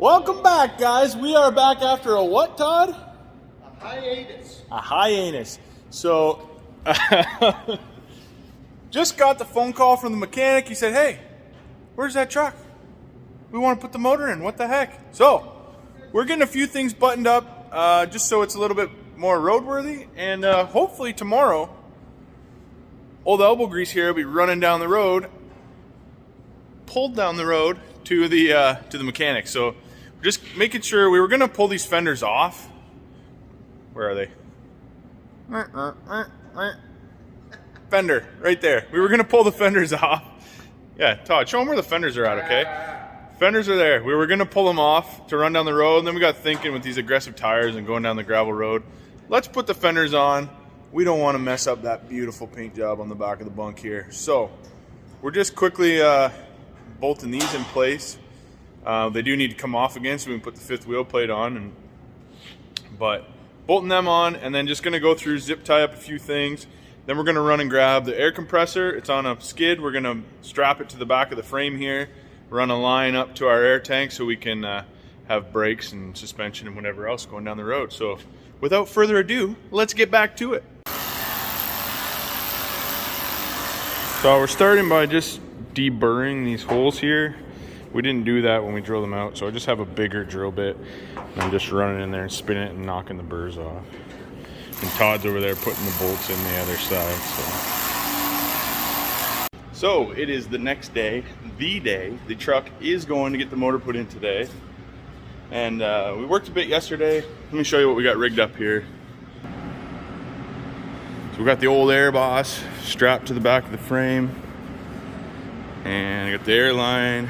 Welcome back, guys. We are back after a what, Todd? A hiatus. A hiatus. So, just got the phone call from the mechanic. He said, hey, where's that truck? We want to put the motor in. What the heck? So, we're getting a few things buttoned up just so it's a little bit more roadworthy. And hopefully tomorrow, old elbow grease here will be running down the road, pulled down the road to the mechanic. So, just making sure we were going to pull these fenders off. Where are they? Fender, right there. We were going to pull the fenders off. Yeah, Todd, show them where the fenders are at, okay? Fenders are there. We were going to pull them off to run down the road, and then we got thinking with these aggressive tires and going down the gravel road, let's put the fenders on. We don't want to mess up that beautiful paint job on the back of the bunk here. So, we're just quickly bolting these in place. They do need to come off again, so we can put the fifth wheel plate on. But bolting them on, and then just going to go through, zip tie up a few things. Then we're going to run and grab the air compressor. It's on a skid. We're going to strap it to the back of the frame here, run a line up to our air tank so we can have brakes and suspension and whatever else going down the road. So without further ado, let's get back to it. So we're starting by just deburring these holes here. We didn't do that when we drilled them out, so I just have a bigger drill bit and I'm just running in there and spinning it and knocking the burrs off. And Todd's over there putting the bolts in the other side. So it is the next day, the day. The truck is going to get the motor put in today. And we worked a bit yesterday. Let me show you what we got rigged up here. So we got the old air boss strapped to the back of the frame. And I got the air line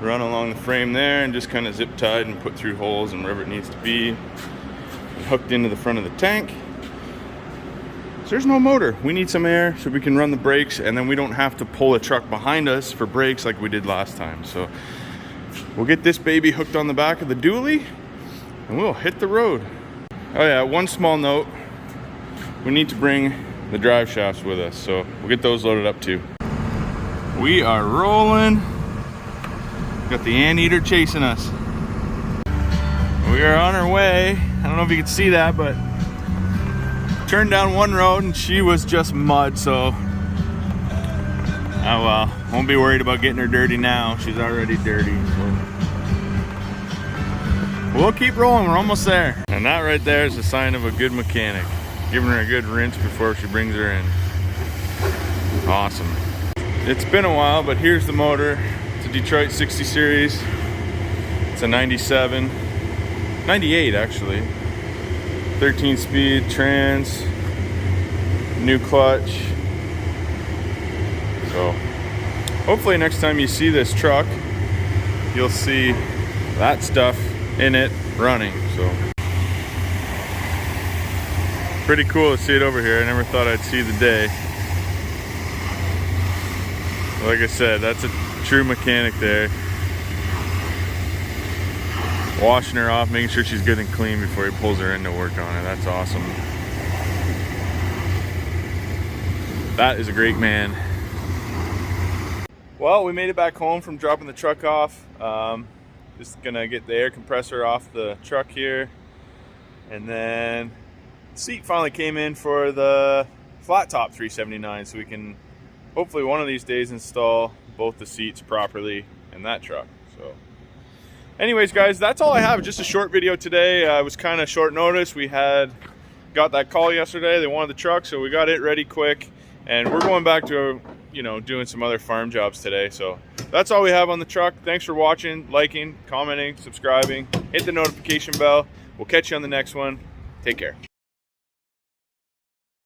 run along the frame there and just kind of zip tied and put through holes and wherever it needs to be. And hooked into the front of the tank. So there's no motor. We need some air so we can run the brakes, and then we don't have to pull a truck behind us for brakes like we did last time. So we'll get this baby hooked on the back of the dually and we'll hit the road. Oh yeah, one small note. We need to bring the drive shafts with us, so we'll get those loaded up too. We are rolling. Got the anteater chasing us. We are on our way. I don't know if you can see that, but turned down one road and she was just mud, so oh well, won't be worried about getting her dirty now. She's already dirty, so we'll keep rolling. We're almost there. And that right there is a sign of a good mechanic, giving her a good rinse before she brings her in. Awesome. It's been a while, but here's the motor. It's a Detroit 60 series. It's a 97, 98 actually. 13 speed trans, new clutch. So hopefully next time you see this truck, you'll see that stuff in it running. So pretty cool to see it over here. I never thought I'd see the day. Like I said, that's a true mechanic there. Washing her off, making sure she's good and clean before he pulls her in to work on it. That's awesome. That is a great man. Well, we made it back home from dropping the truck off. Just gonna get the air compressor off the truck here. And then the seat finally came in for the flat top 379, so we can hopefully one of these days install both the seats properly in that truck. So anyways, guys, that's all I have. Just a short video today. It was kind of short notice. We had got that call yesterday. They wanted the truck, so we got it ready quick. And we're going back to, doing some other farm jobs today. So that's all we have on the truck. Thanks for watching, liking, commenting, subscribing. Hit the notification bell. We'll catch you on the next one. Take care.